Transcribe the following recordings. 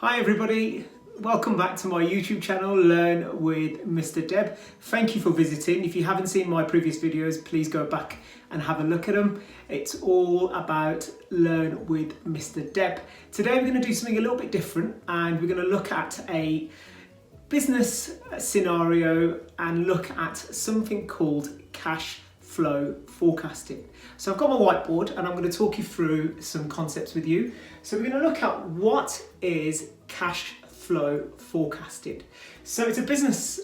Hi everybody, welcome back to my YouTube channel, Learn with Mr. Deb. Thank you for visiting. If you haven't seen my previous videos, please go back and have a look at them. It's all about Learn with Mr. Deb. Today we're going to do something a little bit different and we're going to look at a business scenario and look at something called cash flow forecasting. So I've got my whiteboard and I'm going to talk you through some concepts with you. So we're going to look at what is cash flow forecasting. So it's a business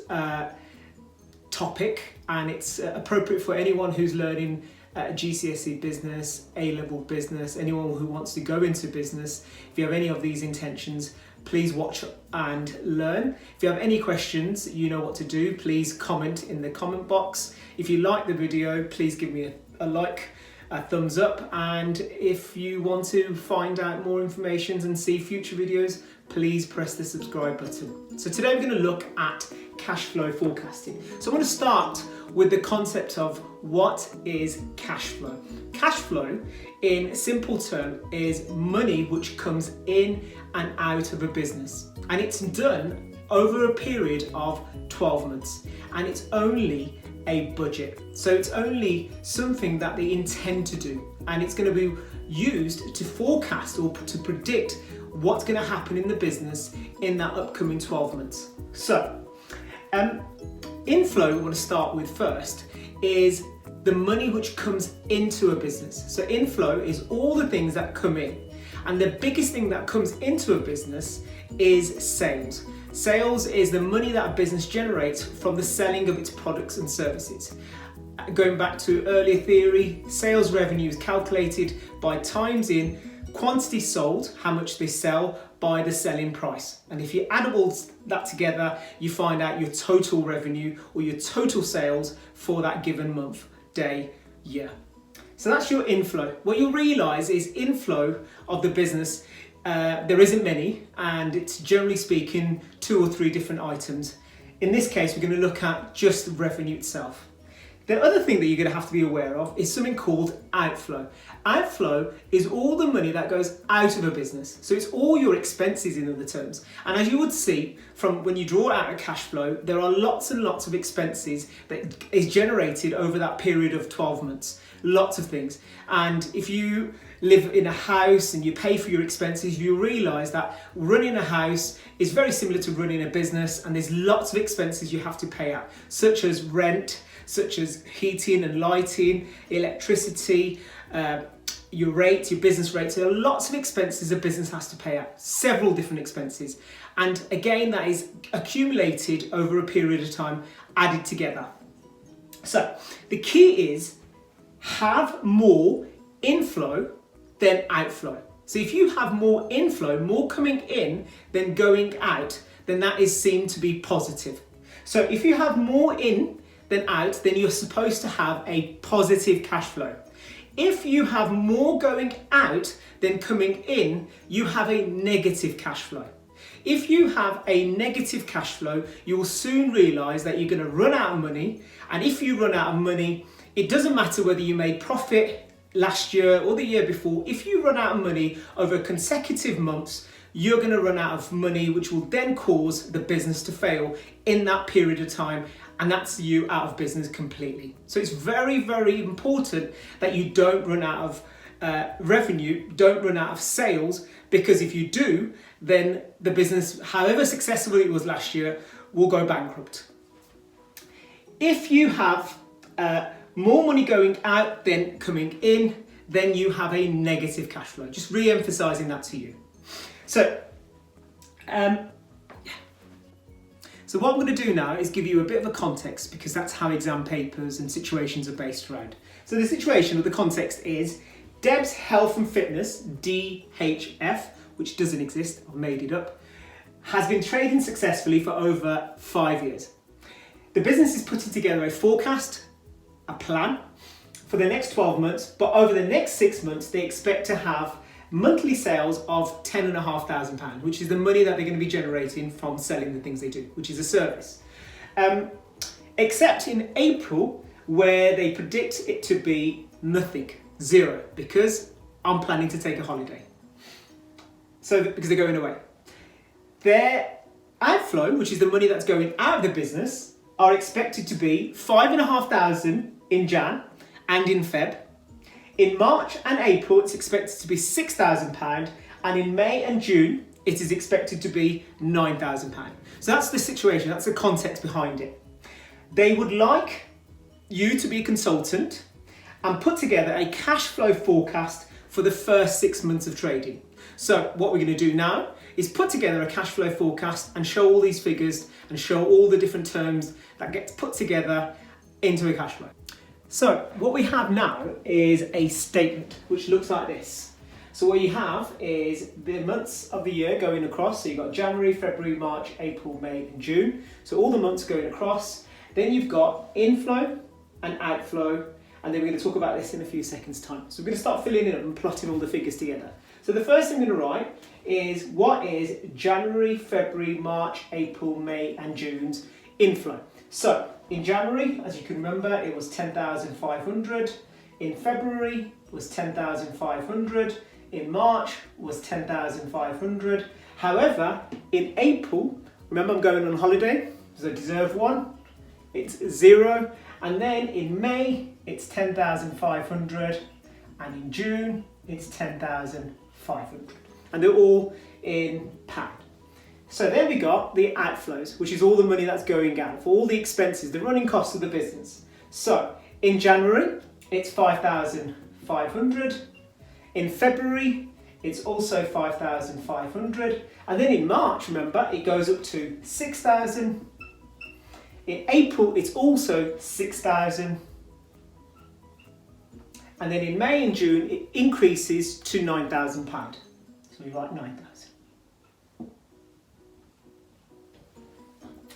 topic and it's appropriate for anyone who's learning GCSE business, A-level business, anyone who wants to go into business. If you have any of these intentions, please watch and learn. If you have any questions, you know what to do. Please comment in the comment box. If you like the video, please give me a like, a thumbs up. And if you want to find out more information and see future videos, please press the subscribe button. So today we're going to look at cash flow forecasting. So I want to start with the concept of what is cash flow. Cash flow, in simple term, is money which comes in and out of a business, and it's done over a period of 12 months, and it's only a budget. So it's only something that they intend to do, and it's going to be used to forecast or to predict what's going to happen in the business in that upcoming 12 months. So inflow, we want to start with first, is the money which comes into a business. So inflow is all the things that come in. And the biggest thing that comes into a business is sales. Sales is the money that a business generates from the selling of its products and services. Going back to earlier theory, sales revenue is calculated by times in quantity sold, how much they sell, by the selling price. And if you add all that together, you find out your total revenue or your total sales for that given month, day, year. So that's your inflow. What you'll realise is inflow of the business, there isn't many, and it's generally speaking 2 or 3 different items. In this case, we're going to look at just the revenue itself. The other thing that you're going to have to be aware of is something called outflow. Outflow is all the money that goes out of a business. So it's all your expenses in other terms. And as you would see from when you draw out a cash flow, there are lots and lots of expenses that is generated over that period of 12 months. Lots of things. And if you live in a house and you pay for your expenses, you realise that running a house is very similar to running a business, and there's lots of expenses you have to pay out, such as rent, such as heating and lighting, electricity, your rate, your business rate. So there are lots of expenses a business has to pay out, several different expenses. And again, that is accumulated over a period of time, added together. So the key is have more inflow than outflow. So if you have more inflow, more coming in than going out, then that is seen to be positive. So if you have more in than out, then you're supposed to have a positive cash flow. If you have more going out than coming in, you have a negative cash flow. If you have a negative cash flow, you will soon realise that you're going to run out of money. And if you run out of money, it doesn't matter whether you made profit last year or the year before. If you run out of money over consecutive months, you're going to run out of money, which will then cause the business to fail in that period of time. And that's you out of business completely. So it's very, very important that you don't run out of revenue, don't run out of sales, because if you do, then the business, however successful it was last year, will go bankrupt. If you have more money going out than coming in, then you have a negative cash flow. Just re-emphasising that to you. So, So what I'm going to do now is give you a bit of a context, because that's how exam papers and situations are based around. So the situation or the context is Deb's Health and Fitness, DHF, which doesn't exist, I've made it up, has been trading successfully for over 5 years. The business is putting together a forecast, a plan for the next 12 months, but over the next 6 months, they expect to have monthly sales of £10,500, which is the money that they're going to be generating from selling the things they do, which is a service. Except in April, where they predict it to be nothing, 0, because I'm planning to take a holiday. So, because they're going away. Their outflow, which is the money that's going out of the business, are expected to be 5,500 in Jan and in Feb. In March and April, it's expected to be £6,000, and in May and June, it is expected to be £9,000. So that's the situation, that's the context behind it. They would like you to be a consultant and put together a cash flow forecast for the first 6 months of trading. So what we're going to do now is put together a cash flow forecast and show all these figures and show all the different terms that gets put together into a cash flow. So what we have now is a statement which looks like this. So what you have is the months of the year going across. So you've got January, February, March, April, May and June. So all the months going across. Then you've got inflow and outflow, and then we're going to talk about this in a few seconds time. So we're going to start filling in and plotting all the figures together. So the first thing I'm going to write is what is January, February, March, April, May and June's inflow. So in January, as you can remember, it was 10,500. In February was 10,500. In March was 10,500. However, in April, remember I'm going on holiday, so I deserve one. It's 0, and then in May it's 10,500, and in June it's 10,500, and they're all in pound. So then we got the outflows, which is all the money that's going out for all the expenses, the running costs of the business. So in January it's 5,500, in February it's also 5,500, and then in March, remember, it goes up to 6,000. In April, it's also 6,000. And then in May and June, it increases to £9,000. So we write 9,000.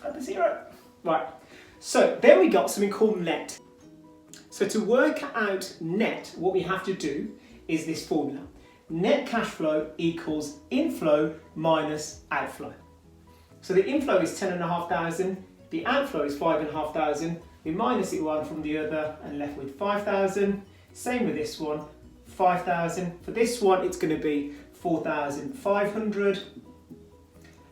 At the 0. Right. So then we got something called net. So to work out net, what we have to do is this formula. Net cash flow equals inflow minus outflow. So the inflow is 10,500. The outflow is 5,500, we minus it one from the other and left with 5,000. Same with this one, 5,000. For this one, it's going to be 4,500.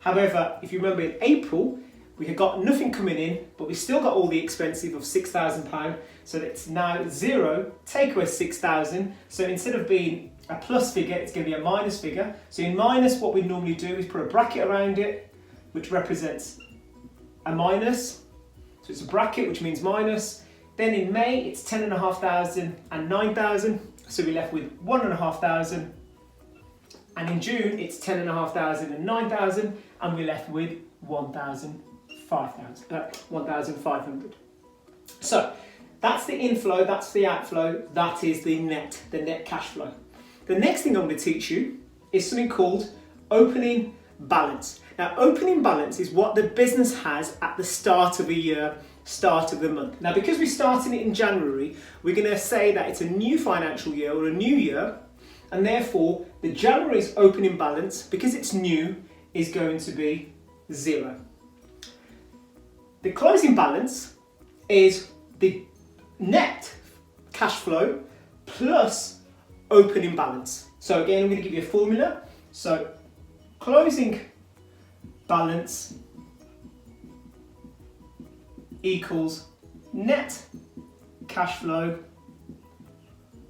However, if you remember in April, we had got nothing coming in, but we still got all the expenses of £6,000. So it's now 0, take away 6,000. So instead of being a plus figure, it's going to be a minus figure. So in minus, what we normally do is put a bracket around it, which represents a minus, so it's a bracket which means minus. Then in May it's 10,500 and 9,000, so we're left with 1,500. And in June it's 10,500 and 9,000, and we're left with 1,500. So that's the inflow, that's the outflow, that is the net cash flow. The next thing I'm going to teach you is something called opening balance. Now, opening balance is what the business has at the start of a year, start of the month. Now, because we're starting it in January, we're going to say that it's a new financial year or a new year, and therefore the January's opening balance, because it's new, is going to be 0. The closing balance is the net cash flow plus opening balance. So again, I'm going to give you a formula. So closing balance equals net cash flow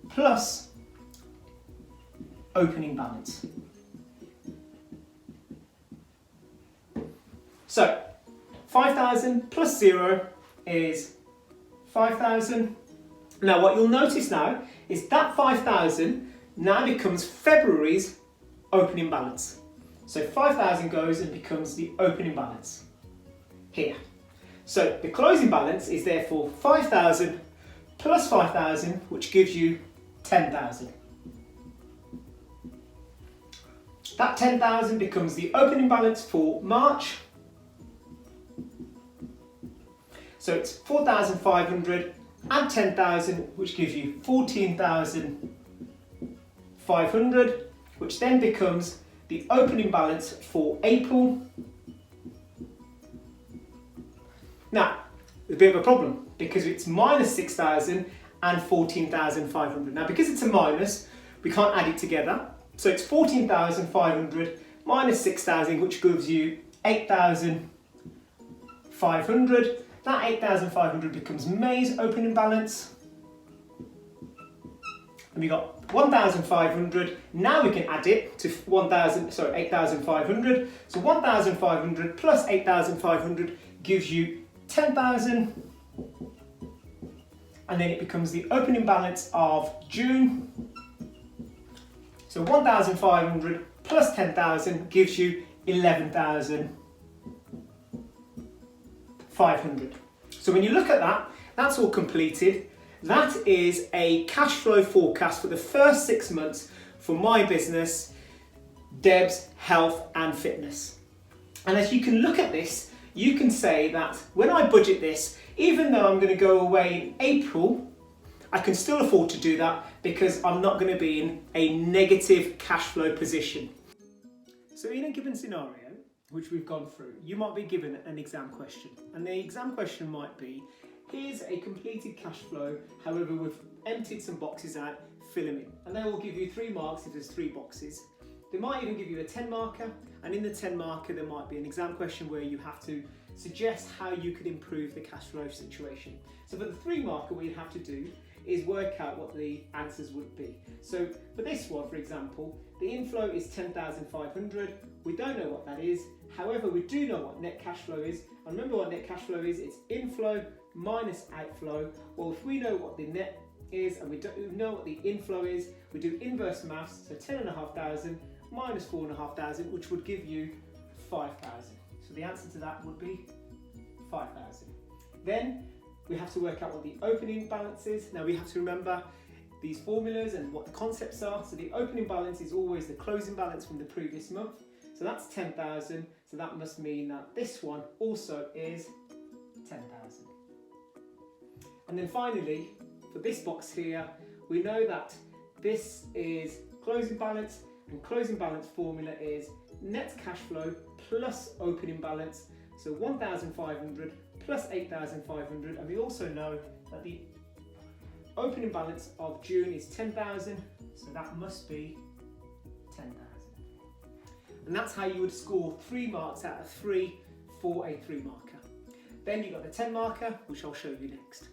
plus opening balance. So 5,000 plus 0 is 5,000. Now what you'll notice now is that 5,000 now becomes February's opening balance. So 5,000 goes and becomes the opening balance here. So the closing balance is therefore 5,000 plus 5,000, which gives you 10,000. That 10,000 becomes the opening balance for March. So it's 4,500 and 10,000, which gives you 14,500, which then becomes the opening balance for April. Now, a bit of a problem because it's minus 6,000 and 14,500. Now, because it's a minus, we can't add it together. So it's 14,500 minus 6,000, which gives you 8,500. That 8,500 becomes May's opening balance. And we got 1,500. Now we can add it to 8,500. So 1,500 plus 8,500 gives you 10,000. And then it becomes the opening balance of June. So 1,500 plus 10,000 gives you 11,500. So when you look at that, that's all completed. That is a cash flow forecast for the first 6 months for my business, Deb's Health and Fitness. And as you can look at this, you can say that when I budget this, even though I'm going to go away in April, I can still afford to do that because I'm not going to be in a negative cash flow position. So in a given scenario, which we've gone through, you might be given an exam question. And the exam question might be, here's a completed cash flow, however we've emptied some boxes out, fill them in. And they will give you 3 marks if there's 3 boxes. They might even give you a 10 marker, and in the 10 marker there might be an exam question where you have to suggest how you could improve the cash flow situation. So for the 3 marker, what you'd have to do is work out what the answers would be. So for this one, for example, the inflow is 10,500. We don't know what that is. However, we do know what net cash flow is. And remember what net cash flow is? It's inflow minus outflow. Well, if we know what the net is and we don't know what the inflow is, we do inverse maths. So 10,500 minus 4,500, which would give you 5,000. So the answer to that would be 5,000. Then we have to work out what the opening balance is. Now we have to remember these formulas and what the concepts are. So the opening balance is always the closing balance from the previous month. So that's 10,000. So that must mean that this one also is 10,000. And then finally, for this box here, we know that this is closing balance, and closing balance formula is net cash flow plus opening balance. So 1,500 plus 8,500, and we also know that the opening balance of June is 10,000, so that must be 10,000. And that's how you would score 3 marks out of 3 for a 3 marker. Then you've got the 10 marker, which I'll show you next.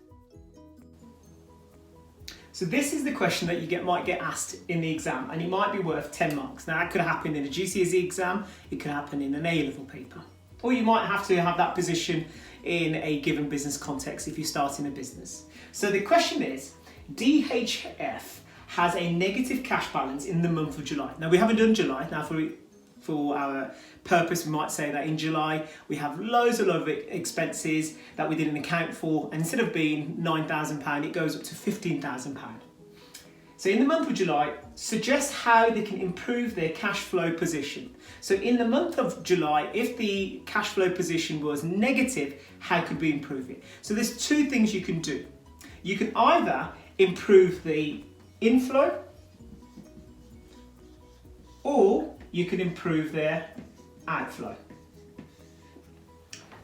So this is the question that you might get asked in the exam, and it might be worth 10 marks. Now that could happen in a GCSE exam, it could happen in an A-level paper. Or you might have to have that position in a given business context if you're starting a business. So the question is, DHF has a negative cash balance in the month of July. Now we haven't done July. Now for our purpose, we might say that in July we have loads of expenses that we didn't account for, and instead of being £9,000, it goes up to £15,000. So in the month of July, suggest how they can improve their cash flow position. So in the month of July, if the cash flow position was negative, how could we improve it? So there's 2 things you can do. You can either improve the inflow, or you can improve their outflow.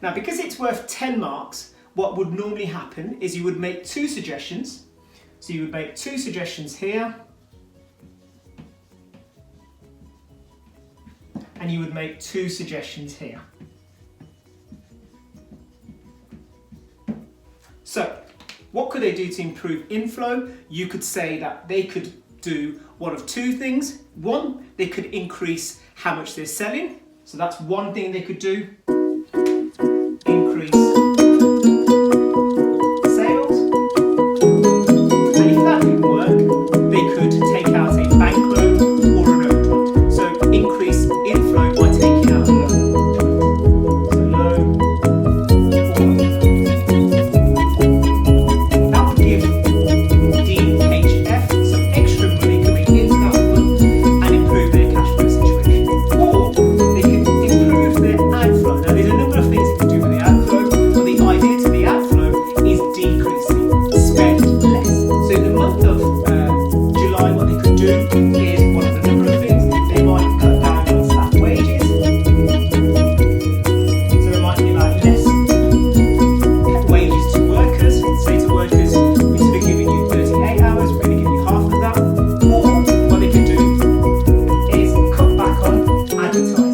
Now, because it's worth 10 marks, what would normally happen is you would make 2 suggestions. So you would make 2 suggestions here, and you would make 2 suggestions here. So, what could they do to improve inflow? You could say that they could do one of 2 things. One, they could increase how much they're selling. So that's one thing they could do. Increase sales. And if that didn't work, they could take out a bank loan or an overdraft. So increase inflow by taking out a loan. So loan or that would give DHF some extra money coming into that month and improve their cash flow situation. Or they can improve their outflow. Now there's a number of things they can do with the outflow, but the idea to the outflow is decreasing, spend less. So in the month of July, what they could do is one of the number of things. They might cut down on staff wages. So there might be like less wages to workers. Say to workers, instead of giving you 38 hours, we're going to give you half of that. Or what they can do is cut back on advertising.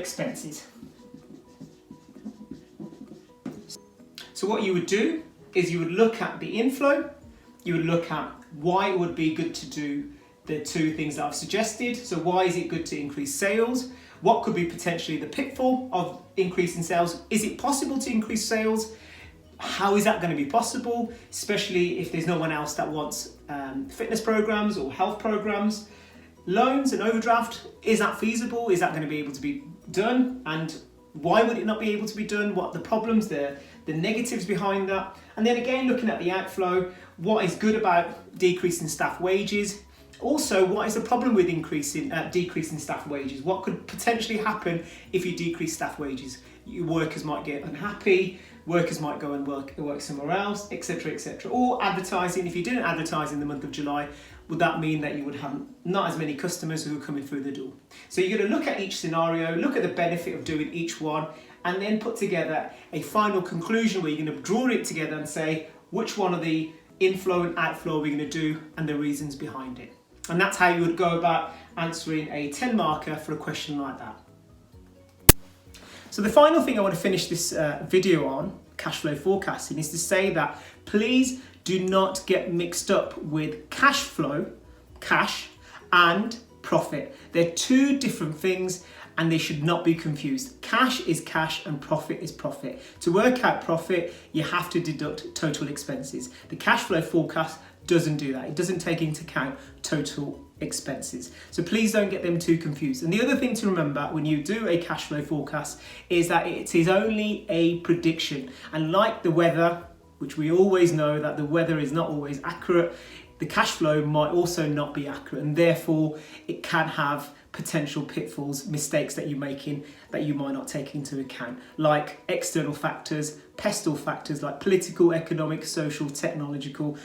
expenses. So what you would do is you would look at the inflow, you would look at why it would be good to do the two things that I've suggested. So why is it good to increase sales? What could be potentially the pitfall of increasing sales? Is it possible to increase sales? How is that going to be possible, especially if there's no one else that wants fitness programs or health programs? Loans and overdraft, is that feasible? Is that going to be able to be done? And why would it not be able to be done? What are the problems, the negatives behind that? And then again, looking at the outflow, what is good about decreasing staff wages? Also, what is the problem with decreasing staff wages? What could potentially happen if you decrease staff wages? Your workers might get unhappy, workers might go and work somewhere else, etc., etc. Or advertising, if you didn't advertise in the month of July, would that mean that you would have not as many customers who are coming through the door? So you're going to look at each scenario, look at the benefit of doing each one, and then put together a final conclusion where you're going to draw it together and say which one of the inflow and outflow we're going to do and the reasons behind it. And that's how you would go about answering a 10 marker for a question like that. So the final thing I want to finish this video on, cash flow forecasting, is to say that please do not get mixed up with cash flow, cash, and profit. They're two different things and they should not be confused. Cash is cash and profit is profit. To work out profit, you have to deduct total expenses. The cash flow forecast doesn't do that. It doesn't take into account total expenses. So please don't get them too confused. And the other thing to remember when you do a cash flow forecast is that it is only a prediction. And like the weather, which we always know that the weather is not always accurate, the cash flow might also not be accurate, and therefore it can have potential pitfalls, mistakes that you're making that you might not take into account, like external factors, pestle factors like political, economic, social, technological,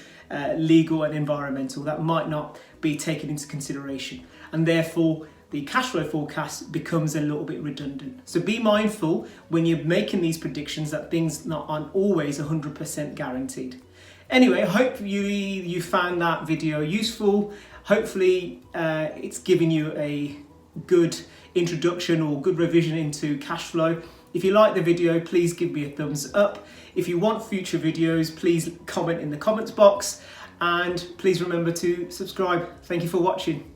legal and environmental that might not be taken into consideration, and therefore the cash flow forecast becomes a little bit redundant. So be mindful when you're making these predictions that things aren't always 100% guaranteed. Anyway, I hope you found that video useful. Hopefully it's given you a good introduction or good revision into cash flow. If you like the video, please give me a thumbs up. If you want future videos, please comment in the comments box, and please remember to subscribe. Thank you for watching.